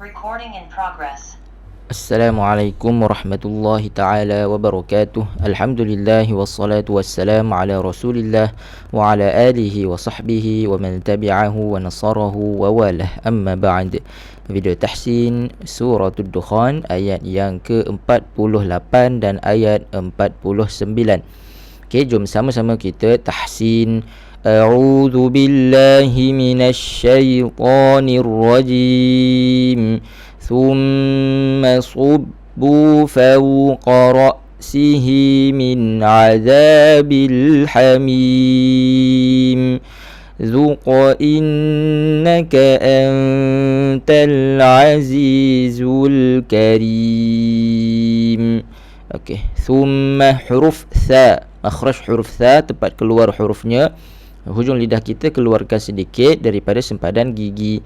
Recording in progress. Assalamualaikum warahmatullahi taala wabarakatuh. Alhamdulillah wassalatu wassalamu ala Rasulillah wa ala alihi wa sahbihi wa man tabi'ahu wa nasarahu wa walah. Amma ba'd. Video tahsin surah Ad-Dukhan ayat yang ke-48 dan ayat 49. Okey, jom sama-sama kita tahsin. A'udzu billahi minasyaitonir rajim. ثم صبوا فوق رأسه من عذاب الحميم ذق إنك أنت العزيز الكريم. Okey, ثم huruf tha, makhraj huruf tha, tempat keluar hurufnya, hujung lidah kita keluarkan sedikit daripada sempadan gigi.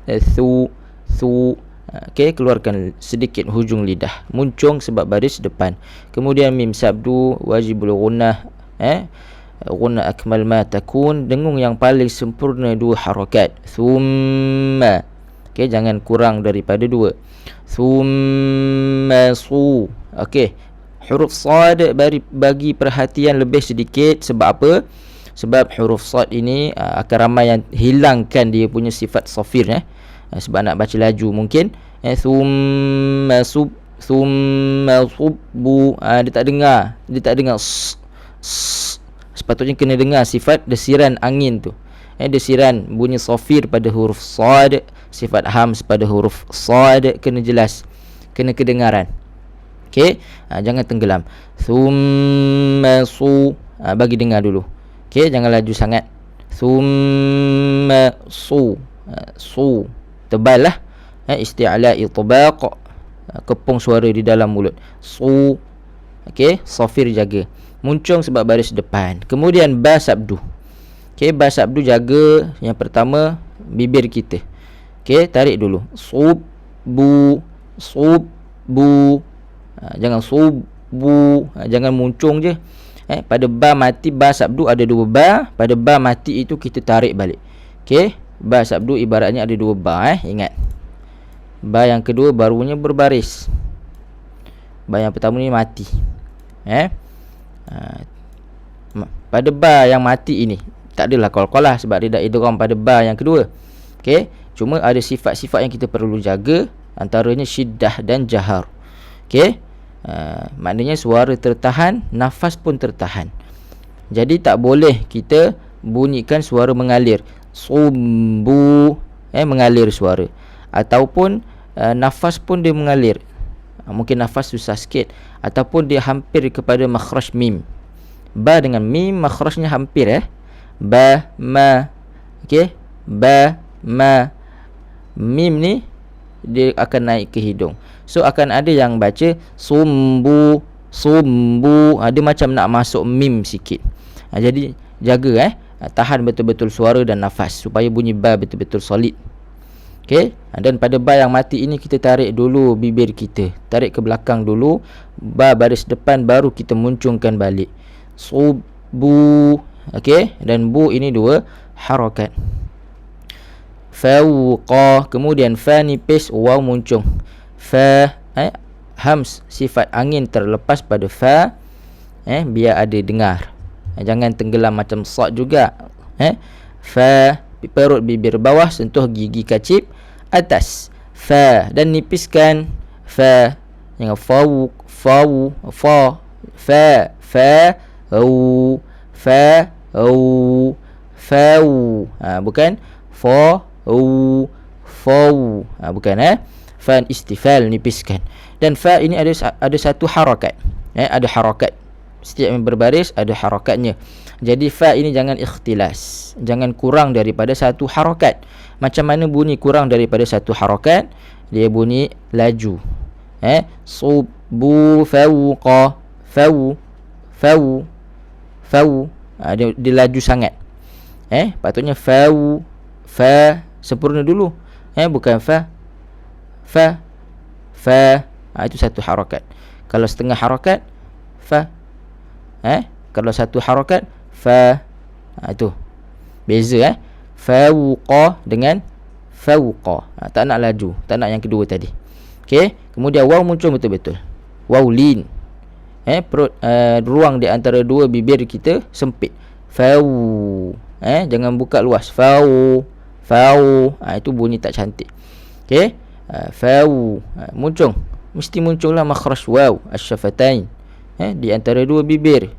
Thu. Okey, keluarkan sedikit hujung lidah, muncung sebab baris depan. Kemudian mim sabdu wajibul gunnah, gunnah akmal ma takun, dengung yang paling sempurna dua harakat. Thumma, okey, jangan kurang daripada dua. Thumma su. Okey, huruf sad bagi perhatian lebih sedikit. Sebab apa? Sebab huruf sad ini akan ramai yang hilangkan dia punya sifat safir, sebab nak baca laju mungkin. Thumma subbu, dia tak dengar sepatutnya kena dengar sifat desiran angin tu. Desiran bunyi safir pada huruf sad, sifat hams pada huruf sad kena jelas, kena kedengaran. Okey, jangan tenggelam. Thumma su, bagi dengar dulu. Okey, jangan laju sangat. Thumma su, su tebal lah, isti'la'i tabaq, kepung suara di dalam mulut. Su. Okey, safir jaga, muncung sebab baris depan. Kemudian ba sabdu. Okey, ba sabdu jaga yang pertama bibir kita. Okey, tarik dulu. Subbu, subbu, jangan subbu, jangan muncung je. Pada ba mati, ba sabdu ada dua ba, pada ba mati itu kita tarik balik. Okey, ba sabdu ibaratnya ada dua ba, ingat. Ba yang kedua barunya berbaris. Ba yang pertama ni mati. Pada ba yang mati ini tak adalah qalqalah sebab dia dah idgham pada ba yang kedua. Okey, cuma ada sifat-sifat yang kita perlu jaga, antaranya syiddah dan jahar. Okey, maknanya suara tertahan, nafas pun tertahan. Jadi tak boleh kita bunyikan suara mengalir. Sumbu, mengalir suara, ataupun nafas pun dia mengalir. Mungkin nafas susah sikit, ataupun dia hampir kepada makhraj mim. Ba dengan mim makhrajnya hampir, ba ma. Okey, ba ma, mim ni dia akan naik ke hidung. So akan ada yang baca sumbu, sumbu, dia macam nak masuk mim sikit. Jadi jaga, tahan betul-betul suara dan nafas supaya bunyi ba betul-betul solid. Okey, dan pada ba yang mati ini kita tarik dulu bibir kita, tarik ke belakang dulu, ba baris depan baru kita muncungkan balik. Subbu. Okey, dan bu ini dua harakat. Fawqa, kemudian fa nipis, waw muncung. Fa, hams sifat angin terlepas pada fa, biar ada dengar. Jangan tenggelam macam sad juga. Fa, perut bibir bawah sentuh gigi kacip atas. Fa, dan nipiskan fa. Jangan fau, fau, fa, fa, fa, au, fa, au, fau. Bukan fa, au, fau. Bukan, fa istifal, nipiskan. Dan fa ini ada satu harakat. Ada harakat. Setiap yang berbaris ada harakatnya. Jadi fa ini jangan ikhtilas, jangan kurang daripada satu harakat. Macam mana bunyi kurang daripada satu harakat? Dia bunyi laju. Subbu fawqa, fau, fau, fau. Dia laju sangat. Patutnya fau, fa sempurna dulu. Bukan fa, fa, fa. Itu satu harakat. Kalau setengah harakat, fa. Kalau satu harakat, fa. Itu beza. Fawqa dengan fawqa. Tak nak laju, tak nak yang kedua tadi. Okey, kemudian waw muncul betul-betul. Waw lin. Perut ruang di antara dua bibir kita sempit. Faw. Jangan buka luas. Faw. Itu bunyi tak cantik. Okey. Faw. Muncul. Mesti muncullah makhraj waw asy-syafatain. Di antara dua bibir.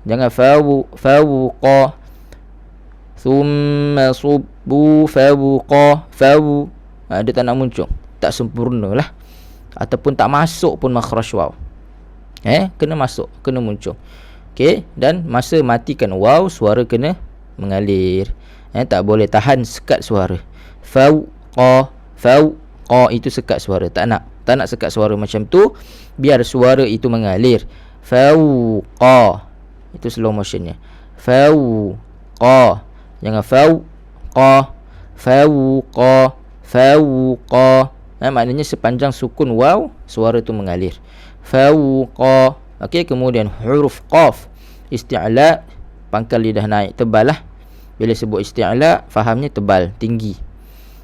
Jangan fawqa. Thumma subbu fawqa. Dia tak nak muncul. Tak sempurna lah. Ataupun tak masuk pun makhraj waw. Kena masuk, kena muncul. Okey, dan masa matikan waw, suara kena mengalir. Tak boleh tahan sekat suara. Fawqa itu sekat suara. Tak nak sekat suara macam tu. Biar suara itu mengalir. Fawqa. Itu slow motionnya. Fawqa. Jangan fawqa. Maknanya sepanjang sukun waw, suara tu mengalir. Fawqa. Okey, kemudian huruf qaf. Isti'la, pangkal lidah naik, tebal lah. Bila sebut isti'la, fahamnya tebal, tinggi.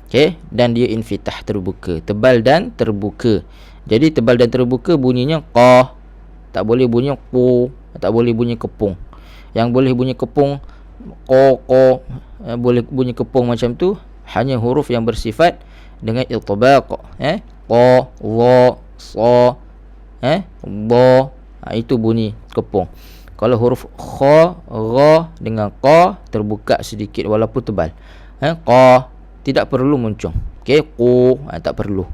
Okey, dan dia infitah, terbuka. Tebal dan terbuka. Jadi tebal dan terbuka bunyinya qa. Tak boleh bunyi qu, tak boleh bunyi kepung. Yang boleh bunyi kepung qa. Boleh bunyi kepung macam tu hanya huruf yang bersifat dengan itbaq. Qa, dha, sa, ba. Itu bunyi kepung. Kalau huruf kha, gha dengan qa terbuka sedikit walaupun tebal. Qa tidak perlu muncung. Okey, qu tak perlu.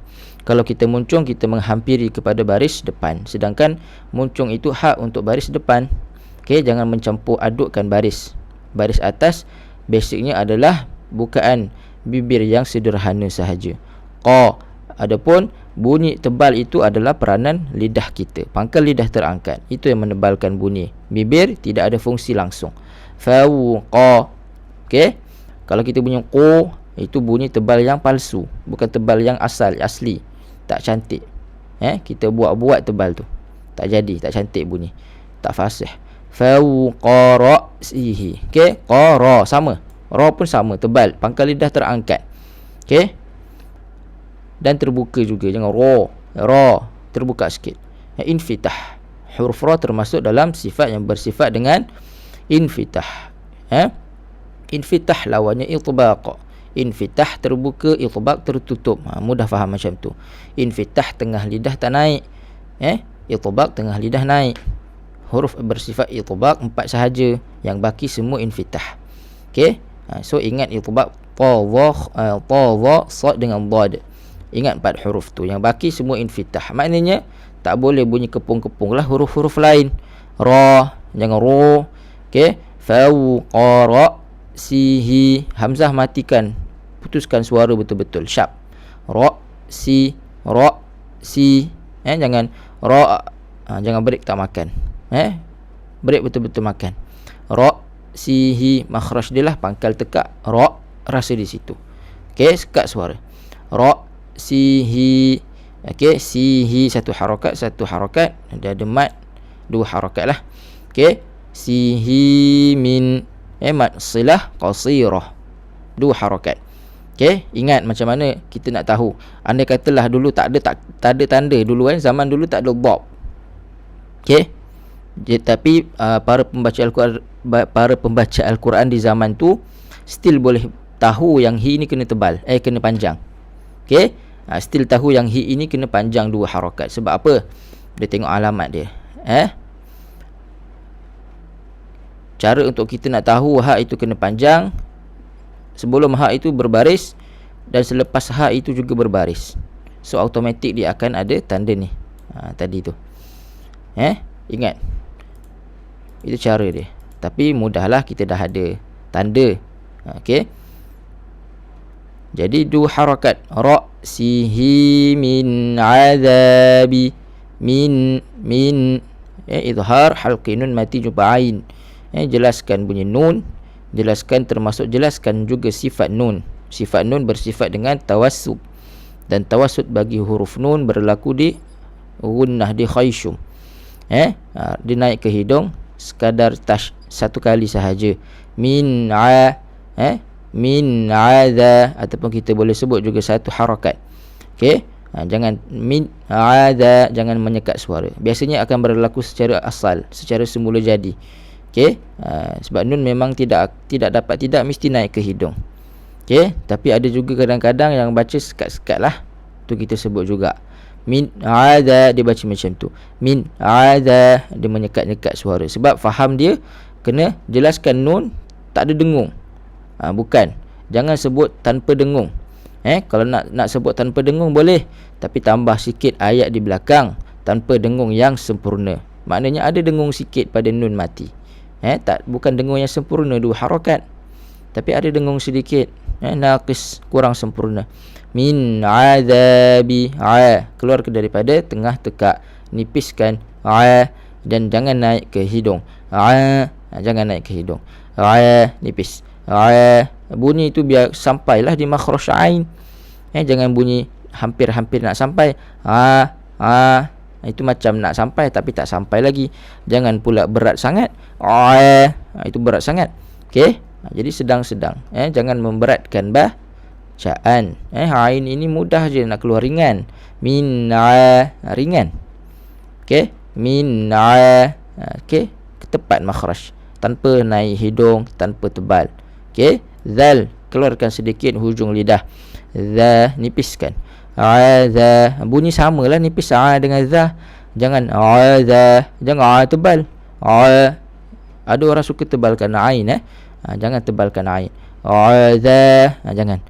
Kalau kita muncung, kita menghampiri kepada baris depan. Sedangkan muncung itu hak untuk baris depan. Okey, jangan mencampur adukkan baris. Baris atas basicnya adalah bukaan bibir yang sederhana sahaja. Qa. Adapun bunyi tebal itu adalah peranan lidah kita. Pangkal lidah terangkat. Itu yang menebalkan bunyi. Bibir tidak ada fungsi langsung. Fawqa. Okey. Kalau kita bunyi qu, itu bunyi tebal yang palsu, bukan tebal yang asli. Tak cantik. Kita buat tebal tu. Tak jadi, tak cantik bunyi. Tak fasih. Fawqa ra'sihi. Okey, qara sama. Ra pun sama, tebal, pangkal lidah terangkat. Okey. Dan terbuka juga, jangan ra terbuka sikit. Infitah. Huruf ra termasuk dalam sifat yang bersifat dengan infitah. Infitah lawannya itbaq. Infitah terbuka, itbaq tertutup. Mudah faham macam tu. Infitah tengah lidah tak naik. Itbaq tengah lidah naik. Huruf bersifat itbaq 4 sahaja, yang baki semua infitah. Okey. So ingat itbaq ta, dha, sad dengan dad. Ingat 4 huruf tu. Yang baki semua infitah. Maknanya tak boleh bunyi kepung-kepung lah huruf-huruf lain. Ra, jangan ro. Okey. Fawqa ra'sihi. Hamzah matikan. Putuskan suara betul-betul. Sharp. Ra-si. Jangan ra. Jangan break tak makan. Break betul-betul makan. Ra-sihi. Makhraj dia lah pangkal tekak. Ra. Rasa di situ. Okey, sekat suara. Ra-sihi. Okey, sihi satu harakat. Dia ada mat 2 harakat lah. Okey. Sihi min. Mat silah qasirah. 2 harakat. Okey, ingat macam mana kita nak tahu. Andai katalah dulu tak ada tanda dulu zaman dulu tak ada dhab. Okey. Tapi para pembaca Al-Quran di zaman tu still boleh tahu yang hi ni kena tebal, kena panjang. Okey. Still tahu yang hi ini kena panjang 2 harakat. Sebab apa? Dia tengok alamat dia. Cara untuk kita nak tahu hak itu kena panjang, sebelum hak itu berbaris dan selepas hak itu juga berbaris. So automatik dia akan ada tanda ni. Tadi tu. Ingat. Itu cara dia. Tapi mudahlah, kita dah ada tanda. Okey. Jadi 2 harakat. Ra'sihi min azabi. Min. Izhar halqi nun mati jumpa ain. Jelaskan bunyi nun. Jelaskan juga sifat nun. Sifat nun bersifat dengan tawassut. Dan tawassut bagi huruf nun berlaku di gunnah, di khayshum. Dia naik ke hidung sekadar satu kali sahaja. Min min adza, ataupun kita boleh sebut juga satu harakat. Okey, jangan min adza, jangan menyekat suara. Biasanya akan berlaku secara asal, secara semula jadi. Okey, sebab nun memang tidak mesti naik ke hidung. Okey, tapi ada juga kadang-kadang yang baca sekat-sekat lah, tu kita sebut juga min adza, dia baca macam tu. Min adza, dia menyekat-nyekat suara. Sebab faham dia kena jelaskan nun tak ada dengung. Bukan, jangan sebut tanpa dengung. Kalau nak sebut tanpa dengung boleh, tapi tambah sikit ayat di belakang, tanpa dengung yang sempurna. Maknanya ada dengung sikit pada nun mati. Bukan dengung yang sempurna 2 harakat, tapi ada dengung sedikit, naqis, kurang sempurna. Min azabi, keluar daripada tengah tekak, nipiskan dan jangan naik ke hidung. Jangan naik ke hidung. Nipis. Bunyi itu biar sampailah di makhraj ain. Jangan bunyi hampir-hampir nak sampai. Itu macam nak sampai tapi tak sampai lagi. Jangan pula berat sangat. Itu berat sangat. Okey, jadi sedang-sedang. Jangan memberatkan bacaan. Ain ini mudah je nak keluar, ringan. Min ringan. Okey, min okey, tepat makhraj, tanpa naik hidung, tanpa tebal. Okey, zal, keluarkan sedikit hujung lidah. Za, nipiskan. Za, bunyi samalah nipis dengan za. Jangan za, jangan tebal. Ada orang suka tebalkan ain. Jangan tebalkan ain. Za, jangan.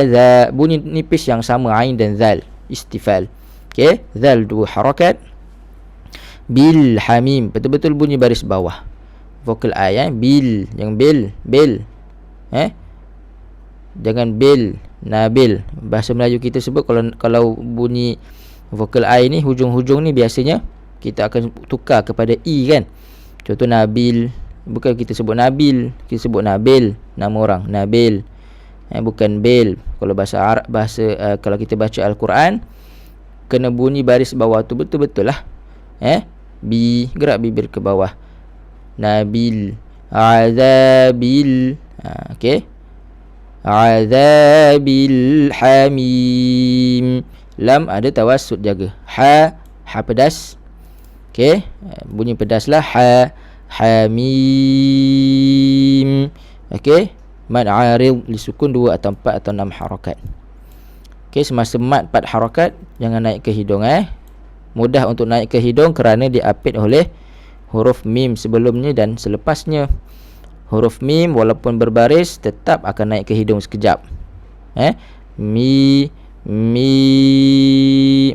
Za, bunyi nipis yang sama ain dan zal, istifal. Okey, zal 2 harakat. Bil hamim, betul-betul bunyi baris bawah. Vokal I, bil, jangan bil. Jangan bil, nabil. Bahasa Melayu kita sebut kalau bunyi vokal I ni, hujung-hujung ni biasanya kita akan tukar kepada i kan. Contoh Nabil, bukan kita sebut Nabil, kita sebut Nabil, nama orang Nabil. Bukan bil. Kalau bahasa Arab, kalau kita baca Al-Quran, kena bunyi baris bawah tu betul-betul lah. Gerak bibir ke bawah. Nabil, azabil. Okey, azabil hamim. Lam ada tawassut, jaga. Ha pedas. Okey, bunyi pedas lah. Hamim. Okey, mad arid li sukun 2 atau 4 atau 6 harakat. Okey, semasa mad 4 harakat, jangan naik ke hidung. Mudah untuk naik ke hidung kerana diapit oleh huruf mim sebelumnya dan selepasnya. Huruf mim walaupun berbaris tetap akan naik ke hidung sekejap. Mi,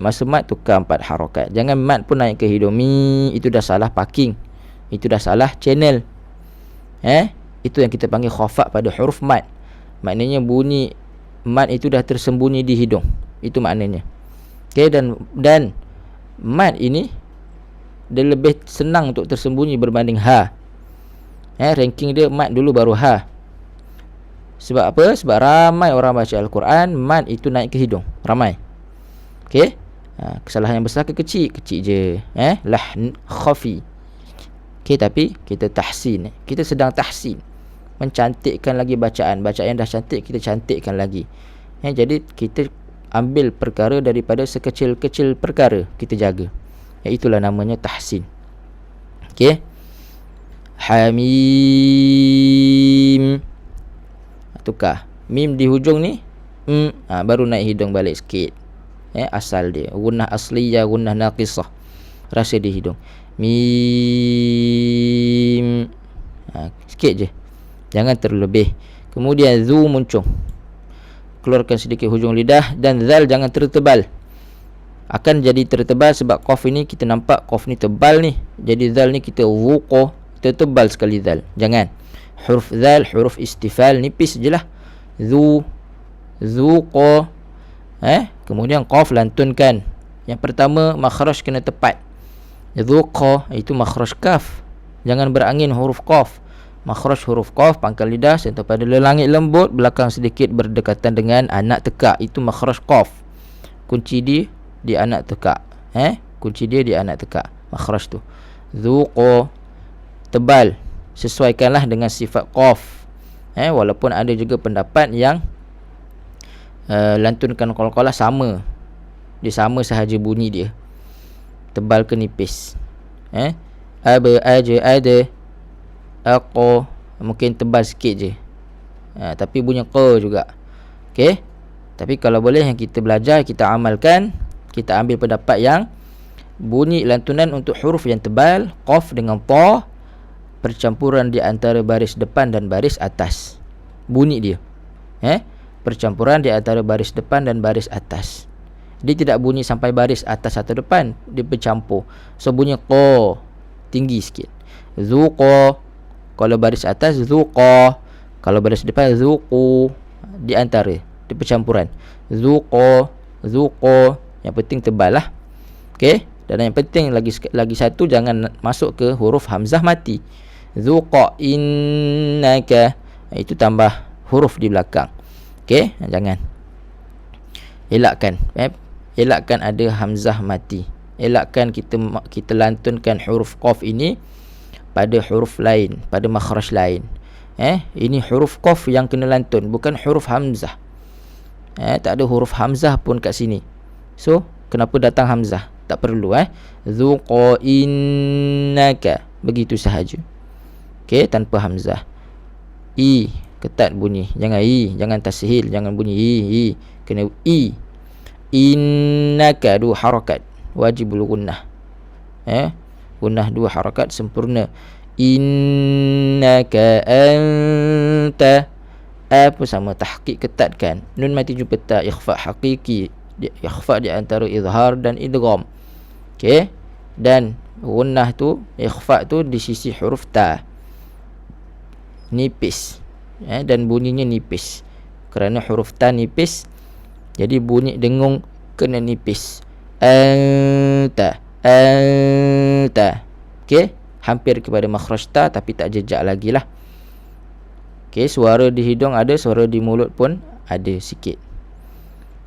masa mat tukar 4 harakat. Jangan mat pun naik ke hidung. Mi, itu dah salah parking. Itu dah salah channel. Itu yang kita panggil khafak pada huruf mat. Maknanya bunyi mat itu dah tersembunyi di hidung. Itu maknanya. Okey, dan mat ini dia lebih senang untuk tersembunyi berbanding ha. Ranking dia mat dulu baru ha. Sebab apa? Sebab ramai orang baca Al-Quran, mat itu naik ke hidung. Ramai. Okey, kesalahan yang besar ke kecil? Kecil je. Lahn khafi. Okey, tapi kita tahsin. Kita sedang tahsin, mencantikkan lagi bacaan. Bacaan yang dah cantik, kita cantikkan lagi. Jadi kita ambil perkara daripada sekecil-kecil perkara, kita jaga. Itulah namanya tahsin. Okey, hamim. Tukar mim di hujung ni, baru naik hidung balik sikit. Asal dia gunnah asliyah, gunnah naqisah, rasa di hidung. Mim, sikit je, jangan terlebih. Kemudian zu muncung, keluarkan sedikit hujung lidah. Dan zal jangan tertebal. Akan jadi tertebal sebab qaf ini kita nampak qaf ni tebal ni. Jadi zal ni kita wuqah, kita tebal sekali zal. Jangan. Huruf zal, huruf istifal, nipis je lah. Zuqa. Kemudian qaf lantunkan. Yang pertama makhraj kena tepat. Zuqa itu makhraj kaf. Jangan berangin huruf qaf. Makhraj huruf qaf, pangkal lidah sentuh pada langit lembut, belakang sedikit berdekatan dengan anak tekak. Itu makhraj qaf. Kunci di anak tekak. Kunci dia di anak tekak. Makhraj tu. Zuqa, tebal. Sesuaikanlah dengan sifat qaf. Walaupun ada juga pendapat yang lantunkan qalqalah sama. Dia sama sahaja bunyi dia, tebal ke nipis. Aba, aja, ada, aqa, mungkin tebal sikit je, tapi bunyi qa juga. Okey. Tapi kalau boleh yang kita belajar, kita amalkan, kita ambil pendapat yang bunyi lantunan untuk huruf yang tebal, qaf dengan ta, percampuran di antara baris depan dan baris atas. Bunyi dia, percampuran di antara baris depan dan baris atas. Dia tidak bunyi sampai baris atas atau depan, dia bercampur. So bunyi qa tinggi sikit. Zuqa, kalau baris atas zuqa, kalau baris depan zuqu, di antara dia percampuran. Zuqa, zuqa, yang penting tebal lah. Okey. Dan yang penting lagi satu, jangan masuk ke huruf hamzah mati. Zuqa innaka, itu tambah huruf di belakang. Okey, jangan. Elakkan ada hamzah mati. Elakkan kita lantunkan huruf qaf ini pada huruf lain, pada makhraj lain. Ini huruf qaf yang kena lantun, bukan huruf hamzah. Tak ada huruf hamzah pun kat sini. So, kenapa datang hamzah? Tak perlu. Zuqa innaka, begitu sahaja. Okey, tanpa hamzah. I ketat bunyi, jangan i, jangan tashil, jangan bunyi i, kena i. Innaka, 2 harakat, wajibul gunnah. Gunnah 2 harakat sempurna. Innaka anta, apa sama, tahqiq ketat kan. Nun mati jumpa ta, ikhfa hakiki, ikhfa di antara izhar dan idgham. Okey, dan gunnah tu, ikhfa tu di sisi huruf ta, nipis, dan bunyinya nipis. Kerana huruf ta nipis, jadi bunyi dengung kena nipis. Anta, anta. Okey, hampir kepada makhraj ta tapi tak jejak lagi lah. Okey, suara di hidung ada, suara di mulut pun ada sikit.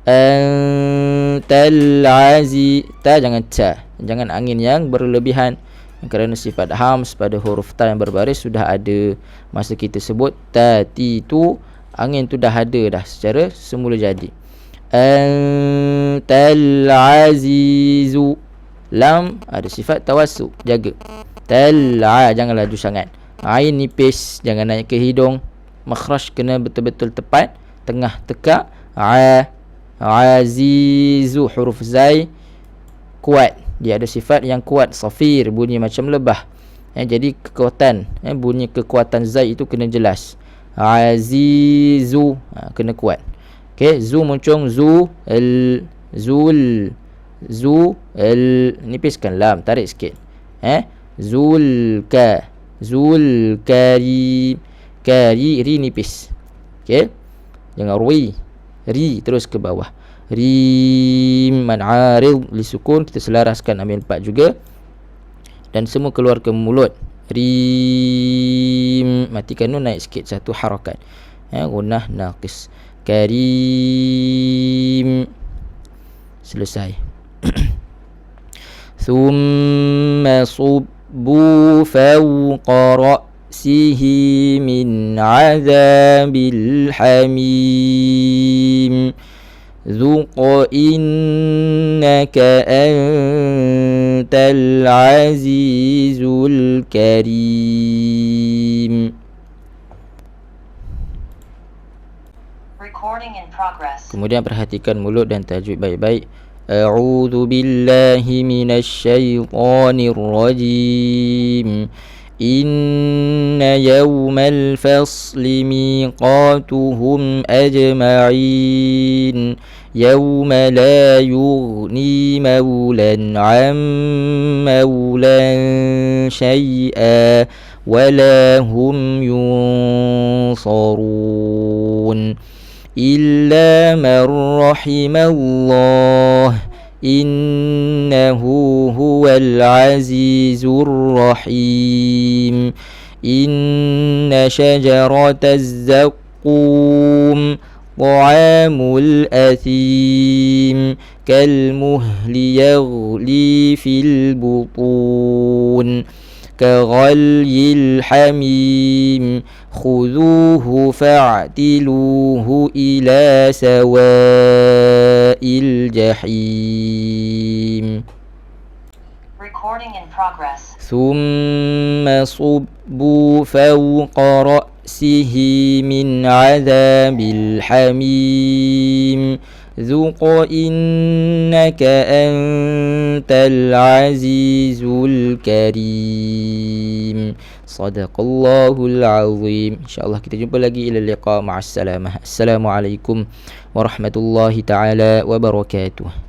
Antal aziz, ta jangan ca, jangan angin yang berlebihan. Kerana sifat hams pada huruf ta yang berbaris sudah ada masa kita sebut ta ti tu, angin tu dah ada dah secara semula jadi. Antal azizu, lam ada sifat tawassuk, jaga. Tal-a, jangan laju sangat. Ain nipis, jangan naik ke hidung. Makhraj kena betul-betul tepat, tengah tekak. Azizu, huruf zai kuat, dia ada sifat yang kuat, safir, bunyi macam lebah. Jadi kekuatan, bunyi kekuatan zai itu kena jelas. Azizu, kena kuat. Okey, zu muncung, zu al, zul, zu al, nipiskan lam, tarik sikit. Zulka, zulkari, kari, ri nipis. Okey, jangan ri, ri terus ke bawah. Rim, man arid li sukun, kita selaraskan, ambil 4 juga, dan semua keluar ke mulut. Rim, matikan nun, naik sikit 1 harakat. Gunnah naqis. Karim, selesai. Thumma subbu fawqa ra'sihi min azabil hamim. Zuqa innaka antal azizul karim. Kemudian perhatikan mulut dan tajwid baik-baik. A'udzu billahi minasyaitonir rajim. Inna yawmal fasli miqatuhum ajma'in. Yawma la yughni mawlan 'an mawlan syai'a wala hum yunsarun. Illa man rahimallah, innahu huwal azizur rahim. Inna syajarataz zaqqum ta'amul athim, kalmuhli yaghli fil butun, كغلي الحميم خذوه فاعتلوه إلى سواء الجحيم Recording in progress. ثم صبوا فوق رأسه من عذاب الحميم ذق إنك أنت العزيز الكريم. صدق الله العظيم. InsyaAllah kita jumpa lagi. Ila liqa ma'as salamah. Assalamualaikum warahmatullahi taala wabarakatuh.